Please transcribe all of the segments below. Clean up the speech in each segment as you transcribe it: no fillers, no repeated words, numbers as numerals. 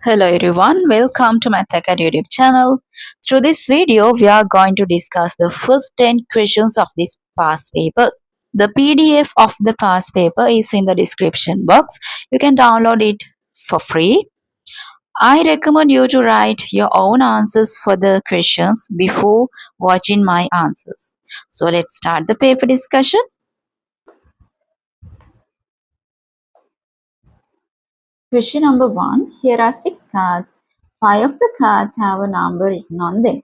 Hello everyone, welcome to my Tech YouTube channel. Through this video, we are going to discuss the first 10 questions of this past paper. The PDF of the past paper is in the description box. You can download it for free. I recommend you to write your own answers for the questions before watching my answers. So let's start the paper discussion. Question number 1. Here are 6 cards. 5 of the cards have a number written on them.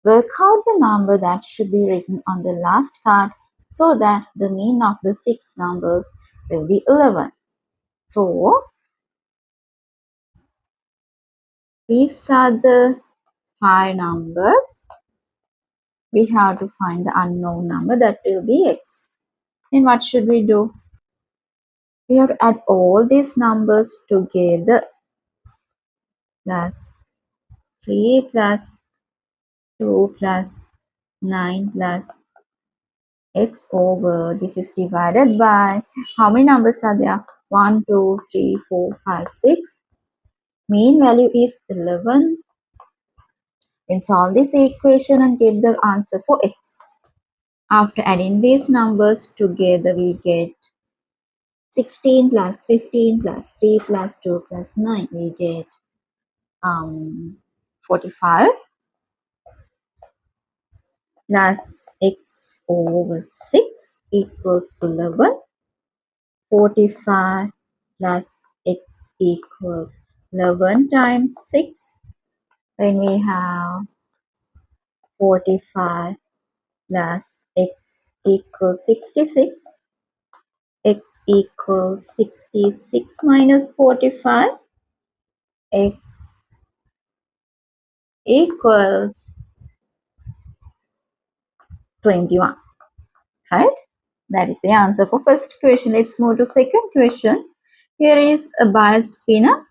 Work out the number that should be written on the last card so that the mean of the 6 numbers will be 11. So, these are the 5 numbers. We have to find the unknown number that will be x. And what should we do? We have to add all these numbers together. Plus 3 plus 2 plus 9 plus x over this is divided by how many numbers are there? 1, 2, 3, 4, 5, 6. Mean value is 11. Then solve this equation and get the answer for x. After adding these numbers together, we get 16 plus 15 plus 3 plus 2 plus 9. We get 45 plus x over 6 equals 11. 45 plus x equals 11 times 6. Then we have 45 plus x equals 66. X equals 66 minus 45. X equals 21. Right? That is the answer for first question. Let's move to second question. Here is a biased spinner.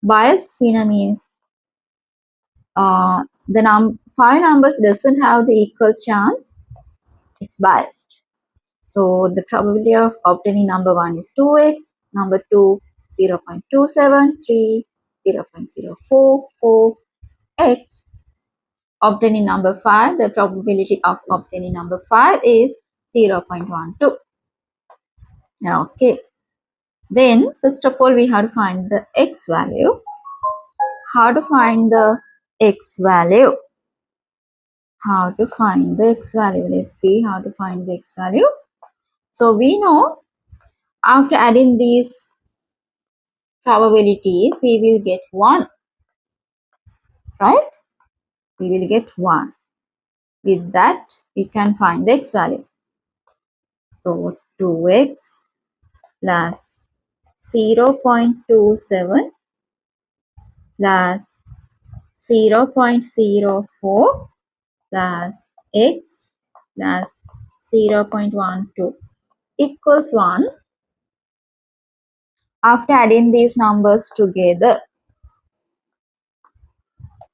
Biased spinner means the 5 numbers doesn't have the equal chance. It's biased. So the probability of obtaining number 1 is 2x, number 2 0.273, 0.0444x. Obtaining number 5, the probability of obtaining number 5 is 0.12. Okay. Then first of all we have to find the x value. How to find the x value? How to find the x value? Let's see how to find the x value. So we know after adding these probabilities, we will get 1, right? We will get 1. With that, we can find the x value. So 2x plus 0.27 plus 0.04 plus x plus 0.12 equals 1. After adding these numbers together,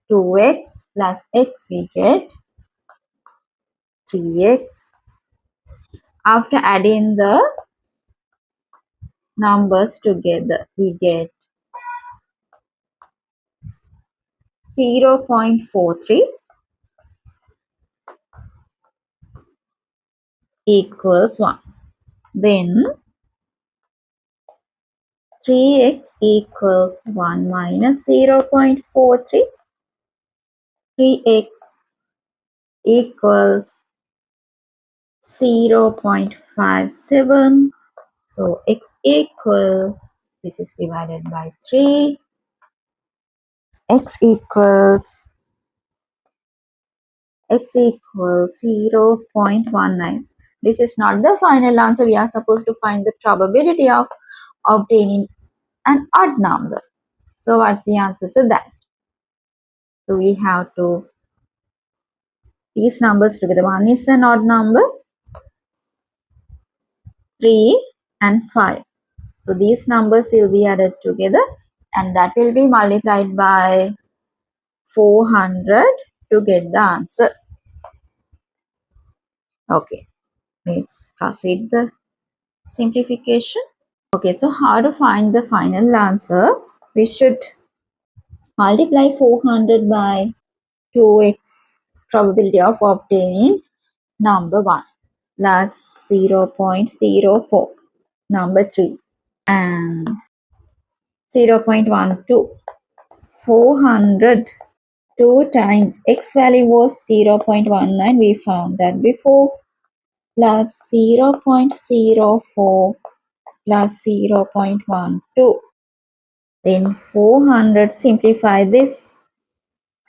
2x plus x we get 3x. After adding the numbers together, we get 0.43 equals 1. Then 3x equals 1 minus 0.43. 3x equals 0.57. So x equals, this is divided by 3. X equals 0.19. This is not the final answer. We are supposed to find the probability of obtaining an odd number. So what's the answer for that? So we have to these numbers together. 1 is an odd number, 3 and 5. So these numbers will be added together and that will be multiplied by 400 to get the answer. Okay, let's proceed the simplification. Okay, so how to find the final answer? We should multiply 400 by 2x probability of obtaining number 1 plus 0.04 number 3 and 0.12. 400 2 times x value was 0.19, we found that before, plus 0.04 plus 0.12. Then 400, simplify this.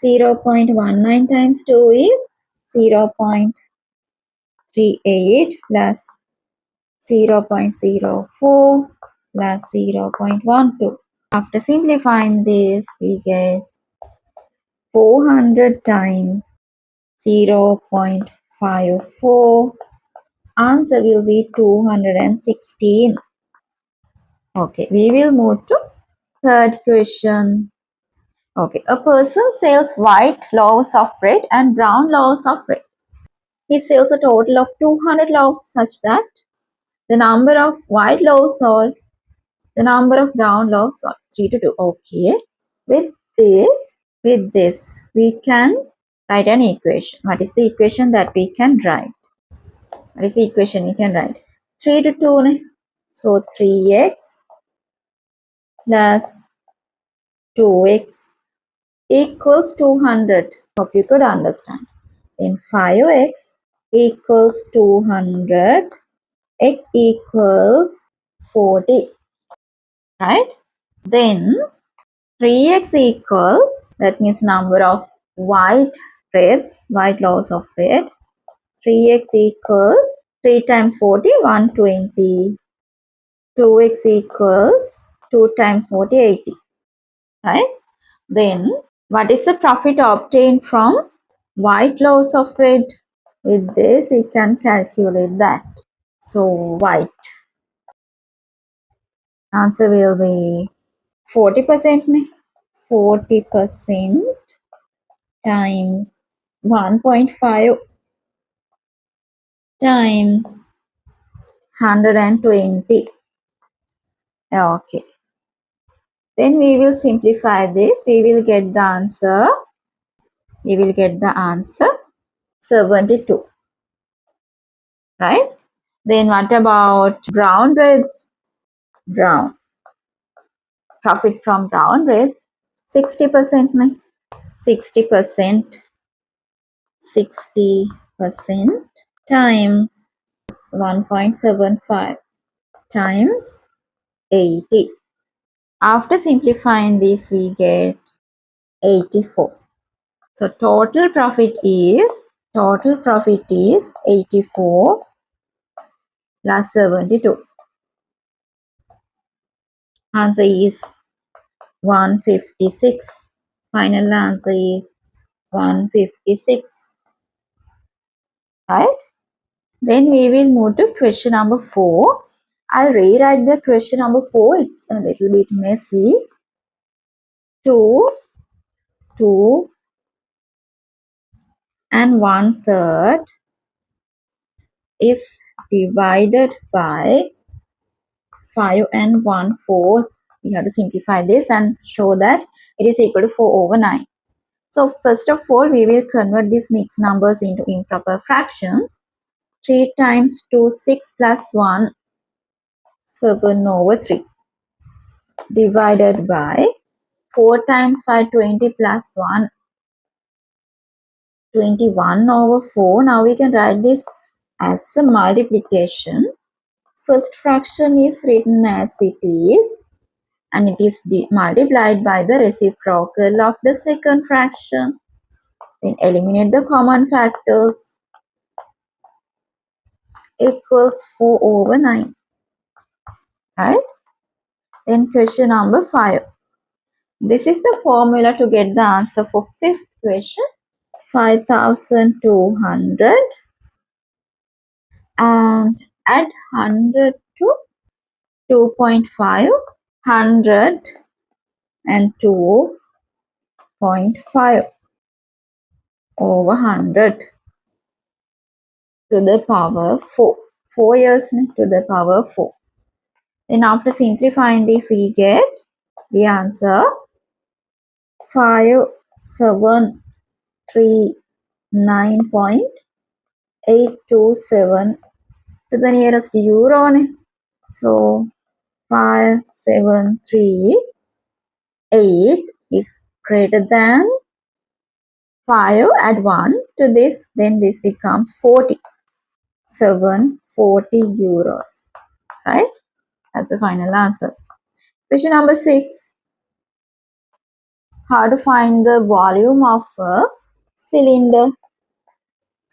0.19 times 2 is 0.38 plus 0.04 plus 0.12. After simplifying this, we get 400 times 0.54. Answer will be 216. Okay, we will move to third question. Okay, a person sells white loaves of bread and brown loaves of bread. He sells a total of 200 loaves such that the number of white loaves sold, the number of brown loaves sold, 3 to 2. Okay, with this, we can write an equation. What is the equation that we can write? What is the equation we can write? 3 to 2. Ne? So 3x plus 2x equals 200. Hope you could understand. Then 5x equals 200. X equals 40. Right? Then 3x equals, that means number of white loaves of bread. 3x equals 3 times 40, 120. 2x equals 2 times 40, 80. Right? Then, what is the profit obtained from white loaves of bread? With this, we can calculate that. So, white. Answer will be 40%. 40% times 1.5 times 120. Okay. Then we will simplify this. We will get the answer. 72. Right? Then what about brown breads? Brown. Profit from brown breads. 60%. 60%. 60% times 1.75 times 80. After simplifying this, we get 84. So total profit is 84 plus 72. Answer is 156. Final answer is 156. Right? Then we will move to question number 4. I'll rewrite the question number 4. It's a little bit messy. 2 and 1/3 is divided by 5 and 1/4. We have to simplify this and show that it is equal to 4/9. So first of all, we will convert these mixed numbers into improper fractions. 3 times 2, 6 plus 1, 7/3 divided by 4 times 5, 20 plus 1, 21/4. Now we can write this as a multiplication. First fraction is written as it is, and it is multiplied by the reciprocal of the second fraction. Then eliminate the common factors. Equals 4/9. Right? Then question number 5. This is the formula to get the answer for fifth question. 5,200 and add 100 to 2.5. 100 and 2.5 over 100 to the power 4. 4 years to the power 4. Then after simplifying this, we get The answer 5739.827 to the nearest euro. So 5738 is greater than 5 add 1 to this, then this becomes 40. 740 euros. Right? That's the final answer. Question number 6. How to find the volume of a cylinder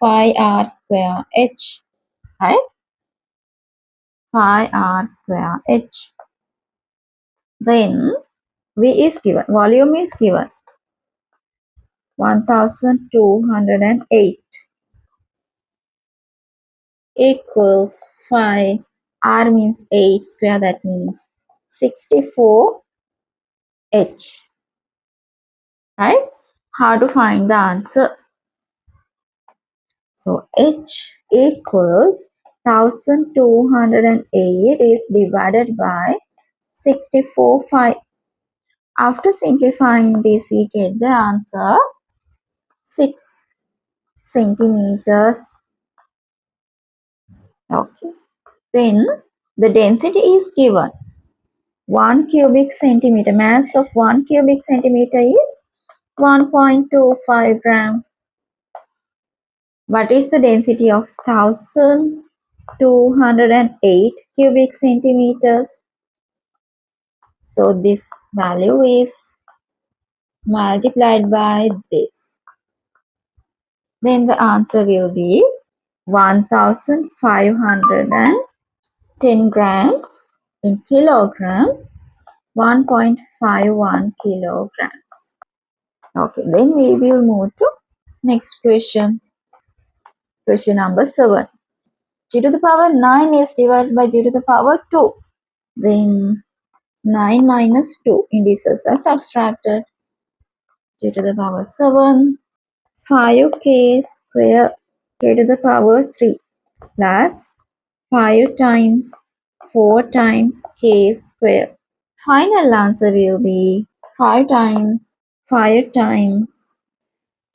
5r square h. Right? 5r square h. Then V is given. Volume is given. 1208 equals 5. R means 8 square, that means 64 h. Right? How to find the answer? So h equals 1208 is divided by 64 5. After simplifying this, we get the answer 6 centimeters. Okay. Then the density is given. 1 cubic centimeter, mass of 1 cubic centimeter is 1.25 gram. What is the density of 1208 cubic centimeters? So this value is multiplied by this. Then the answer will be 1510 grams in kilograms, 1.51 kilograms. Okay, then we will move to next question. Question number 7. G to the power 9 is divided by G to the power 2. Then 9 minus 2 indices are subtracted. G to the power 7, 5k square k to the power 3 plus 5 times 4 times k square. Final answer will be 5 times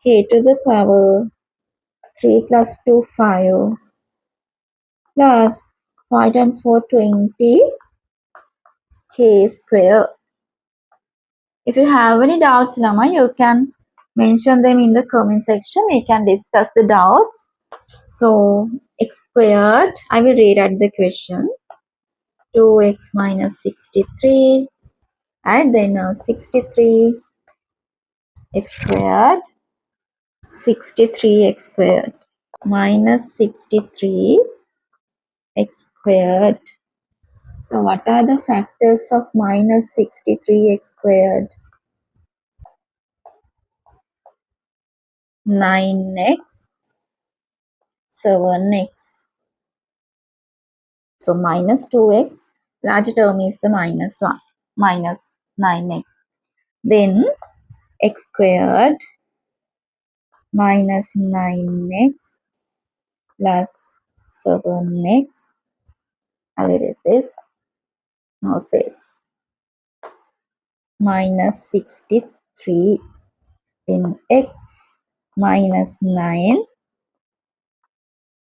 k to the power 3 plus 2 5 plus 5 times 4 20 k square. If you have any doubts, Lama, you can mention them in the comment section. We can discuss the doubts. So x squared, I will rewrite the question. 2x minus 63, and then 63 x squared, 63 x squared minus 63 x squared. So what are the factors of minus 63 x squared? 9x, 7x. So minus 2x, large term is the minus 1, minus 9x. Then x squared minus 9x plus 7x. I'll erase this. No space. Minus 63. Then x minus 9,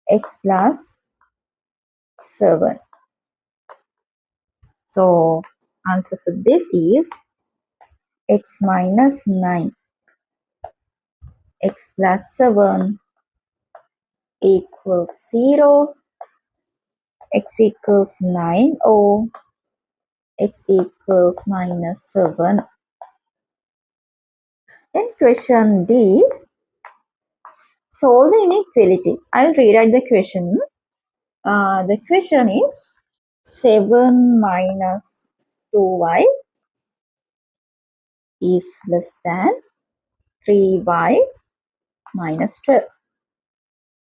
x plus 7. So answer for this is x minus 9, x plus 7 equals 0, x equals 9 or x equals minus 7. Then question D, solve the inequality. I'll rewrite the question. The question is 7 minus 2y is less than 3y minus 12.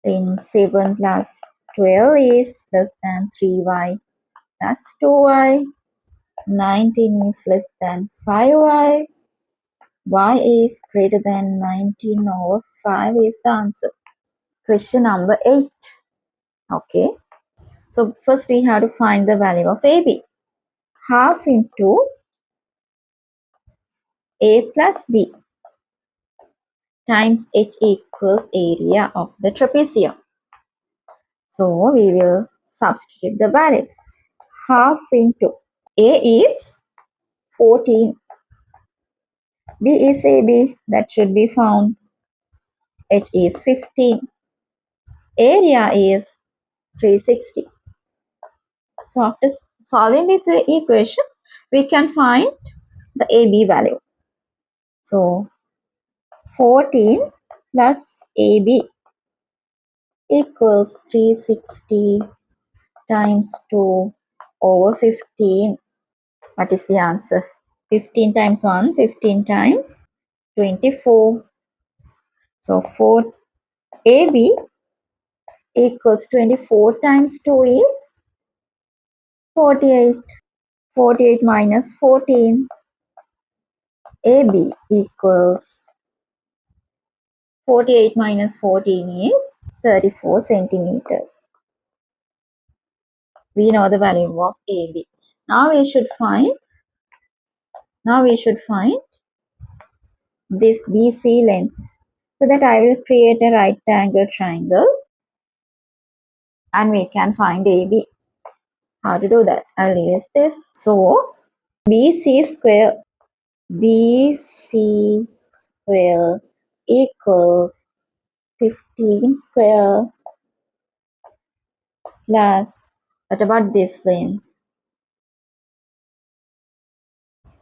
Then 7 plus 12 is less than 3y plus 2y. 19 is less than 5y. Y is greater than 19 over 5 is the answer. Question number 8. Okay. So first we have to find the value of AB. Half into A plus B times H equals area of the trapezium. So we will substitute the values. Half into A is 14. B is AB. That should be found. H is 15. Area is 360. So after solving this equation, we can find the AB value. So 14 plus AB equals 360 times 2 over 15. What is the answer? 15 times 1, 15 times 24. So 4 AB equals 24 times 2 is 48. 48 minus 14. AB equals 48 minus 14 is 34 centimeters. We know the value of AB. Now we should find this BC length. So that I will create a right angle triangle and we can find AB. How to do that? I'll erase this. So BC square equals 15 square plus, what about this length?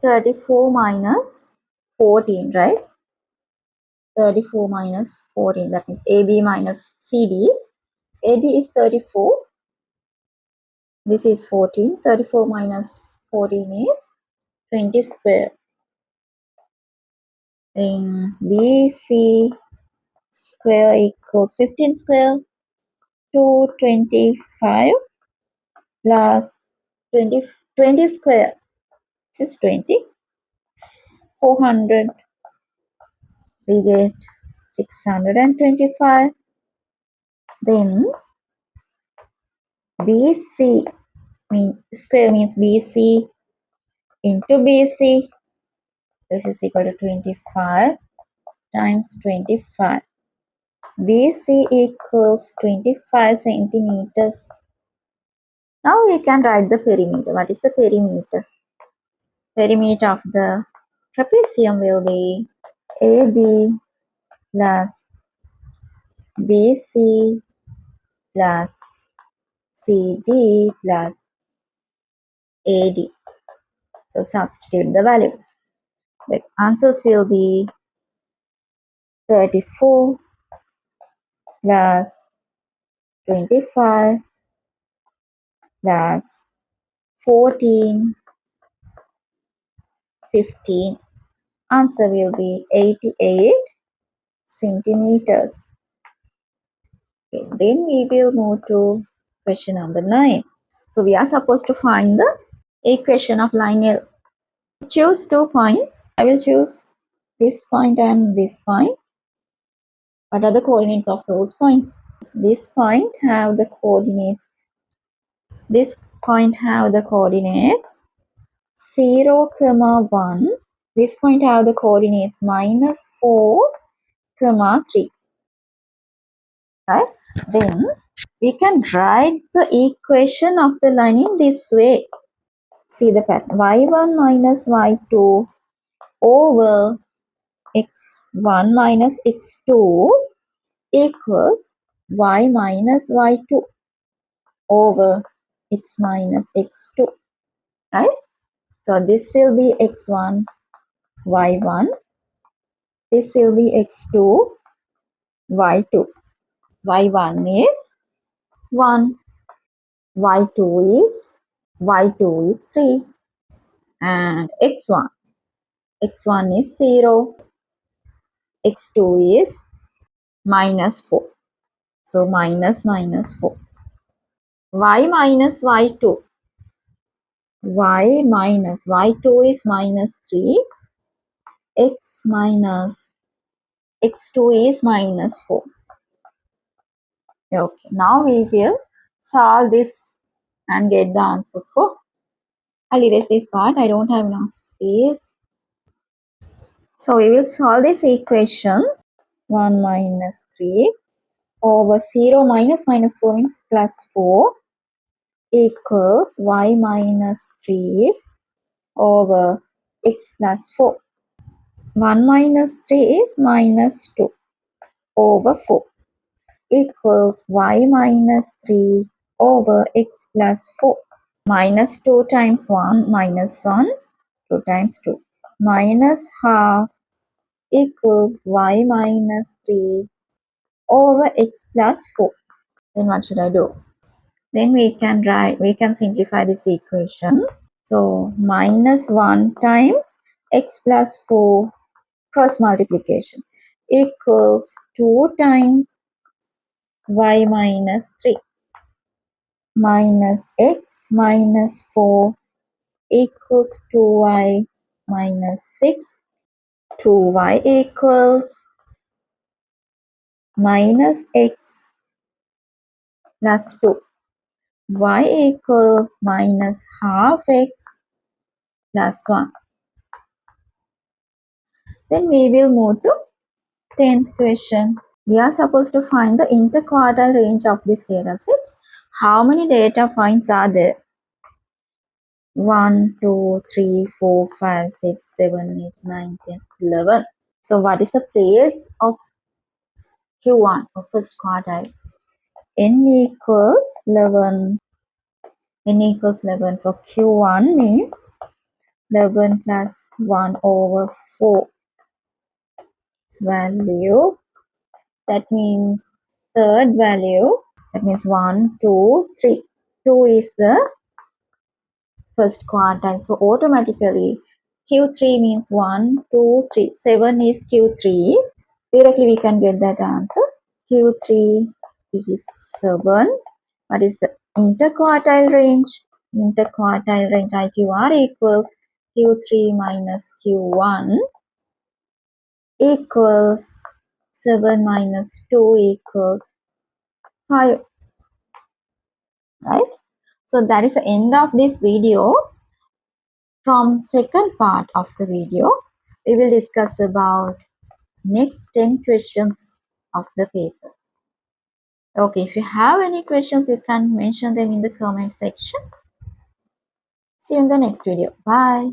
34 minus 14, right? 34 minus 14, that means AB minus CD. AB is 34. This is 14. 34 minus 14 is 20 square. Then BC square equals 15 square to 25 plus 20 square. This is 20. 400. We get 625. Then BC square means BC into BC. This is equal to 25 times 25. BC equals 25 centimeters. Now we can write the perimeter. What is the perimeter? Perimeter of the trapezium will be AB plus BC plus CD plus AD. So substitute the values. The answers will be 34 plus 25 plus 14, 15. Answer will be 88 centimeters. Okay, then we will move to question number 9. So we are supposed to find the equation of line L. Choose 2 points. I will choose this point and this point. What are the coordinates of those points? This point have the coordinates. This point have the coordinates 0, 1. This point have the coordinates -4, 3. Right? Then we can write the equation of the line in this way. See the pattern. y1 minus y2 over x1 minus x2 equals y minus y2 over x minus x2. Right? So this will be x1, y1. This will be x2, y2. y1 is 1. y2 is 3. And x1 is 0. x2 is -4. So minus 4. y minus y2. y minus y2 is -3. x minus x2 is -4. Okay, now we will solve this and get the answer for. I'll erase this part. I don't have enough space. So we will solve this equation. 1 minus 3 over 0 minus minus 4 means plus 4 equals y minus 3 over x plus 4. 1 minus 3 is minus 2 over 4 equals y minus 3 over x plus 4. Minus 2 times 1 minus 1, 2 times 2. Minus half equals y minus 3 over x plus 4. Then what should I do? Then we can simplify this equation. So minus 1 times x plus 4 cross multiplication equals 2 times y minus 3 minus x minus 4 equals 2y minus 6. 2y equals minus x plus 2. Y equals minus half x plus 1. Then we will move to 10th question. We are supposed to find the interquartile range of this data set. How many data points are there? 1, 2, 3, 4, 5, 6, 7, 8, 9, 10, 11. So what is the place of Q1 or first quartile? N equals 11. N equals 11. So Q1 means 11 plus 1 over 4 value. That means third value. That means 1, 2, 3. 2 is the first quartile. So automatically Q3 means 1, 2, 3. 7 is Q3. Directly we can get that answer. Q3 is 7. What is the interquartile range? Interquartile range IQR equals Q3 minus Q1 equals 7 minus 2 equals 5. Right? So that is the end of this video. From second part of the video, we will discuss about next 10 questions of the paper. Okay, if you have any questions, you can mention them in the comment section. See you in the next video. Bye.